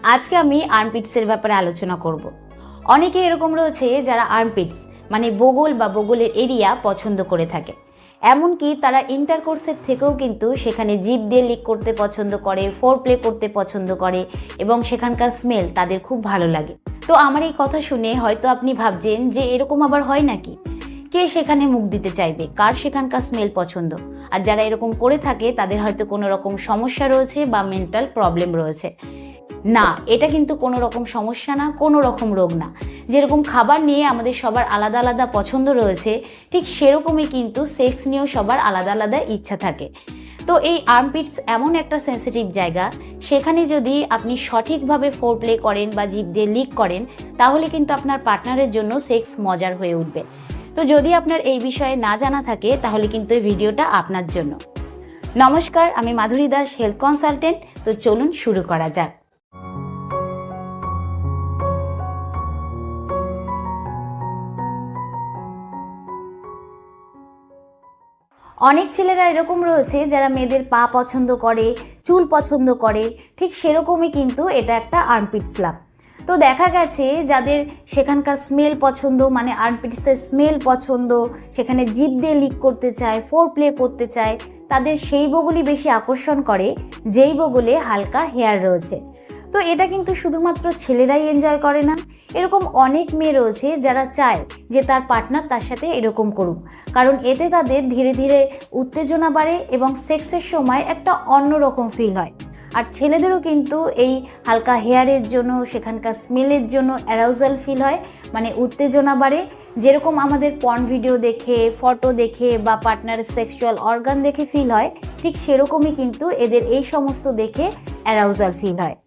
আজকে আমি আর্মপিটসের ব্যাপারে আলোচনা করব। অনেকে এরকম রয়েছে যারা আর্মপিটস মানে বগল বা বগলের এরিয়া পছন্দ করে থাকে। এমনকি তারা ইন্টারকোর্সের থেকেও কিন্তু সেখানে জিভ দিয়ে লিক করতে পছন্দ করে, ফোর প্লে করতে পছন্দ করে এবং সেখানকার স্মেল তাদের খুব ভালো লাগে। তো আমার এই কথা শুনে হয়তো আপনি ভাবছেন যে এরকম আবার হয় নাকি, কে সেখানে মুখ দিতে চাইবে, কার সেখানকার স্মেল পছন্দ। আর যারা এরকম করে থাকে তাদের হয়তো কোনো রকম সমস্যা রয়েছে বা মেন্টাল প্রবলেম রয়েছে। না, এটা কিন্তু কোনো রকম সমস্যা না, কোনো রকম রোগ না। যেরকম খাবার নিয়ে আমাদের সবার আলাদা আলাদা পছন্দ রয়েছে, ঠিক সেরকমই কিন্তু সেক্স নিয়েও সবার আলাদা আলাদা ইচ্ছা থাকে। তো এই আর্মপিটস এমন একটা সেন্সিটিভ জায়গা, সেখানে যদি আপনি সঠিকভাবে ফোর প্লে করেন বা জিভ দিয়ে লিক করেন, তাহলে কিন্তু আপনার পার্টনারের জন্য সেক্স মজার হয়ে উঠবে। তো যদি আপনার এই বিষয়ে না জানা থাকে তাহলে কিন্তু এই ভিডিওটা আপনার জন্য। নমস্কার, আমি মাধুরী দাস, হেলথ কনসালটেন্ট। তো চলুন শুরু করা যাক। অনেক ছেলেরা এরকম রয়েছে যারা মেয়েদের পা পছন্দ করে, চুল পছন্দ করে, ঠিক সেরকমই কিন্তু এটা একটা আর্মপিট স্ল্যাপ। তো দেখা গেছে যাদের সেখানকার স্মেল পছন্দ, মানে আর্মপিটসের স্মেল পছন্দ, সেখানে জিভ দিয়ে লিক করতে চায়, ফোর প্লে করতে চায়, তাদের সেই বগলই বেশি আকর্ষণ করে যেই বগলে হালকা হেয়ার রয়েছে। তো এটা কিন্তু শুধুমাত্র ছেলেরাই এনজয় করে না, এরকম অনেক মেয়ে রয়েছে যারা চায় যে তার পার্টনার তার সাথে এরকম করুক, কারণ এতে তাদের ধীরে ধীরে উত্তেজনা বাড়ে এবং সেক্সের সময় একটা অন্যরকম ফিল হয়। আর ছেলেদেরও কিন্তু এই হালকা হেয়ারের জন্য, সেখানকার স্মেলের জন্য অ্যারাউজাল ফিল হয়, মানে উত্তেজনা বাড়ে। যেরকম আমাদের পর্ন ভিডিও দেখে, ফটো দেখে বা পার্টনারের সেক্সুয়াল অর্গান দেখে ফিল হয়, ঠিক সেরকমই কিন্তু এদের এই সমস্ত দেখে অ্যারাউজাল ফিল হয়।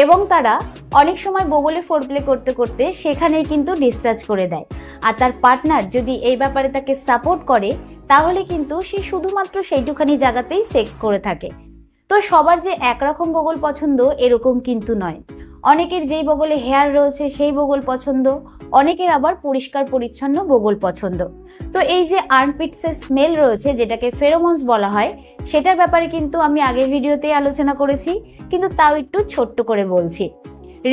এবং তারা অনেক সময় বগলে ফোর প্লে করতে করতে সেখানেই কিন্তু ডিসচার্জ করে দেয়। আর তার পার্টনার যদি এই ব্যাপারে তাকে সাপোর্ট করে, তাহলে কিন্তু সে শুধুমাত্র সেইটুখানি জায়গাতেই সেক্স করে থাকে। তো সবার যে একরকম বগল পছন্দ এরকম কিন্তু নয়। অনেকের যেই বগলে হেয়ার রয়েছে সেই বগল পছন্দ, অনেকের আবার পরিষ্কার পরিচ্ছন্ন বগল পছন্দ। তো এই যে আর্মপিটসের স্মেল রয়েছে, যেটাকে ফেরোমনস বলা হয়, সেটার ব্যাপারে কিন্তু আমি আগের ভিডিওতেই আলোচনা করেছি, কিন্তু তাও একটু ছোট্ট করে বলছি।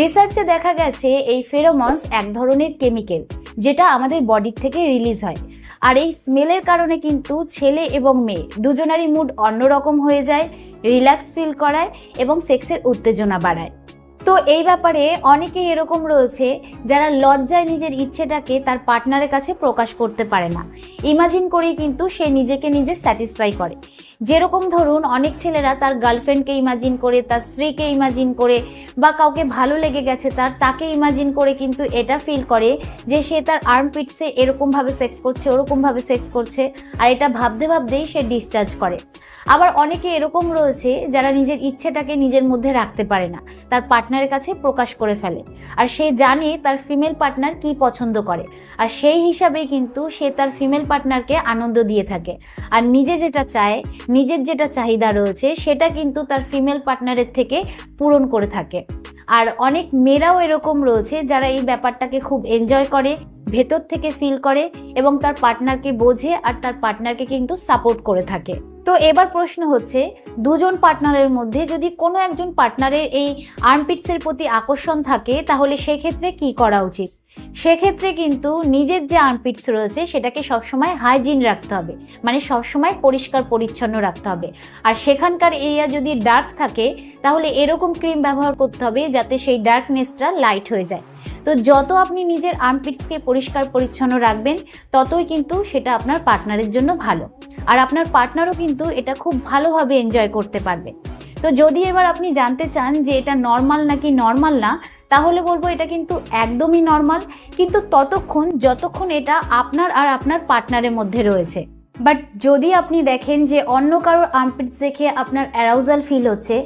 রিসার্চে দেখা গেছে এই ফেরোমনস এক ধরনের কেমিক্যাল, যেটা আমাদের বডির থেকে রিলিজ হয়। আর এই স্মেলের কারণে কিন্তু ছেলে এবং মেয়ে দুজনারই মুড অন্যরকম হয়ে যায়, রিল্যাক্স ফিল করায় এবং সেক্সের উত্তেজনা বাড়ায়। তো এই ব্যাপারে অনেকেই এরকম রয়েছে যারা লজ্জায় নিজের ইচ্ছেটাকে তার পার্টনারের কাছে প্রকাশ করতে পারে না। ইমাজিন করেই কিন্তু সে নিজেকে নিজে স্যাটিসফাই করে। যেরকম ধরুন, অনেক ছেলেরা তার গার্লফ্রেন্ডকে ইমাজিন করে, তার স্ত্রীকে ইমাজিন করে, বা কাউকে ভালো লেগে গেছে তাকে ইমাজিন করে কিন্তু এটা ফিল করে যে সে তার আর্মপিটসে এরকমভাবে সেক্স করছে, ওরকমভাবে সেক্স করছে, আর এটা ভাবতে ভাবতেই সে ডিসচার্জ করে। আবার অনেকে এরকম রয়েছে যারা নিজের ইচ্ছেটাকে নিজের মধ্যে রাখতে পারে না, তার পার্টনারের কাছে প্রকাশ করে ফেলে। আর সে জানে তার ফিমেল পার্টনার কি পছন্দ করে, আর সেই হিসাবেই কিন্তু সে তার ফিমেল পার্টনারকে আনন্দ দিয়ে থাকে। আর নিজে যেটা চায়, নিজের যেটা চাহিদা রয়েছে, সেটা কিন্তু তার ফিমেল পার্টনারের থেকে পূরণ করে থাকে। আর অনেক মেয়েরাও এরকম রয়েছে যারা এই ব্যাপারটাকে খুব এনজয় করে, ভেতর থেকে ফিল করে এবং তার পার্টনারকে বোঝে আর তার পার্টনারকে কিন্তু সাপোর্ট করে থাকে। তো এবার প্রশ্ন হচ্ছে, দুজন পার্টনারের মধ্যে যদি কোনো একজন পার্টনারের এই আর্মপিটসের প্রতি আকর্ষণ থাকে, তাহলে সেক্ষেত্রে কি করা উচিত? সেক্ষেত্রে কিন্তু নিজের যে আর্মপিটস রয়েছে সেটাকে সবসময় হাইজিন রাখতে হবে, মানে সবসময় পরিষ্কার পরিচ্ছন্ন রাখতে হবে। আর সেখানকার এরিয়া যদি ডার্ক থাকে, তাহলে এরকম ক্রিম ব্যবহার করতে হবে যাতে সেই ডার্কনেসটা লাইট হয়ে যায়। তো যত আপনি নিজের আর্মপিটসকে পরিষ্কার পরিচ্ছন্ন রাখবেন, ততই কিন্তু সেটা আপনার পার্টনারের জন্য ভালো। আর আপনার পার্টনারও কিন্তু এটা খুব ভালোভাবে এনজয় করতে পারবে। তো যদি এবার আপনি জানতে চান যে এটা নর্মাল নাকি নর্মাল না, তাহলে বলবো এটা কিন্তু একদমই নর্মাল, কিন্তু ততক্ষণ যতক্ষণ এটা আপনার আর আপনার পার্টনারের মধ্যে রয়েছে। বাট যদি আপনি দেখেন যে অন্য কারোর আর্মপিটস দেখে আপনার অ্যারাউজাল ফিল হচ্ছে,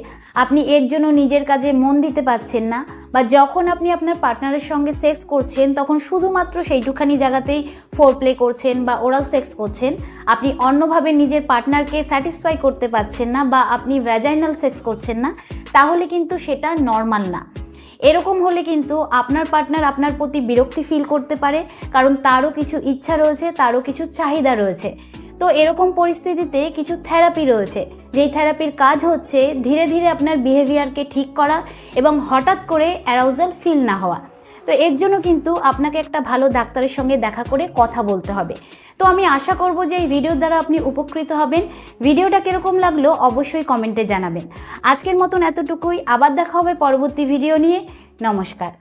আপনি এর জন্য নিজের কাজে মন দিতে পারছেন না, বা যখন আপনি আপনার পার্টনারের সঙ্গে সেক্স করছেন তখন শুধুমাত্র সেইটুখানি জায়গাতেই ফোর প্লে করছেন বা ওরাল সেক্স করছেন, আপনি অন্যভাবে নিজের পার্টনারকে স্যাটিসফাই করতে পারছেন না, বা আপনি ভ্যাজাইনাল সেক্স করছেন না, তাহলে কিন্তু সেটা নর্মাল না। এরকম হলে কিন্তু আপনার পার্টনার আপনার প্রতি বিরক্তি ফিল করতে পারে, কারণ তারও কিছু ইচ্ছা রয়েছে, তারও কিছু চাহিদা রয়েছে। তো এরকম পরিস্থিতিতে কিছু থেরাপি রয়েছে যেই থেরাপির কাজ হচ্ছে ধীরে ধীরে আপনার বিহেভিয়ারকে ঠিক করা এবং হঠাৎ করে অ্যারাউজাল ফিল না হওয়া। তো এর জন্য কিন্তু আপনাকে একটা ভালো ডাক্তারের সঙ্গে দেখা করে কথা বলতে হবে। তো আমি আশা করব যে এই ভিডিওর দ্বারা আপনি উপকৃত হবেন। ভিডিওটা কীরকম লাগলো অবশ্যই কমেন্টে জানাবেন। আজকের মতন এতটুকুই, আবার দেখা হবে পরবর্তী ভিডিও নিয়ে। নমস্কার।